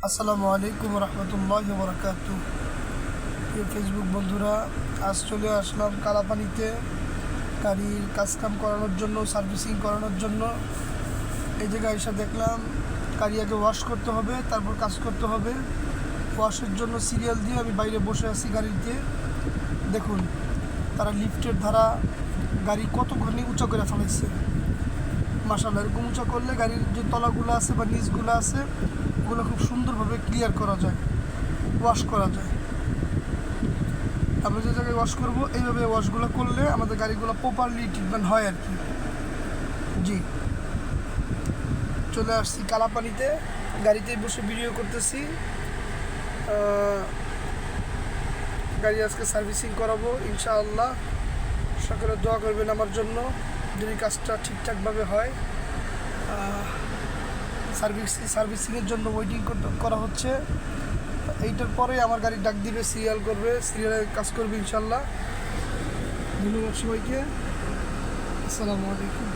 আসসালামু আলাইকুম রহমতুল্লাহি ওয়া বারাকাতুহু। প্রিয় ফেসবুক বন্ধুরা, আজ চলে আসলাম কালাপানিতে গাড়ির কাজকাম করানোর জন্য, সার্ভিসিং করানোর জন্য। এই জায়গায় এসে দেখলাম গাড়ি আগে ওয়াশ করতে হবে, তারপর কাজ করতে হবে। ওয়াশের জন্য সিরিয়াল দিয়ে আমি বাইরে বসে আছি গাড়িতে। দেখুন তারা লিফটের ধারা গাড়ি কতখানি উঁচা করে ফেলাইছে। মাশাআল্লাহ, এরকম উঁচা করলে গাড়ির যে তলাগুলো আছে বা নিচগুলো আছে ওগুলো খুব সুন্দরভাবে ক্লিয়ার করা যায়, ওয়াশ করা যায়। আমরা যে জায়গায় ওয়াশ করবো এইভাবে ওয়াশগুলো করলে আমাদের গাড়িগুলো প্রপারলি ট্রিটমেন্ট হয় আর কি। জি, চলে আসছি কালাপানিতে, গাড়িতেই বসে ভিডিও করতেছি। গাড়ি আজকে সার্ভিসিং করাবো ইনশাআল্লাহ। সকলে দোয়া করবেন আমার জন্য যদি কাজটা ঠিকঠাকভাবে হয়। সার্ভিসিংয়ের জন্য ওয়েটিং করা হচ্ছে। এইটার পরে আমার গাড়ি ডাক দিবে, সিরিয়াল করবে, সিরিয়ালে কাজ করবে ইনশাল্লাহ। ধন্যবাদ সবাইকে। আসসালামু আলাইকুম।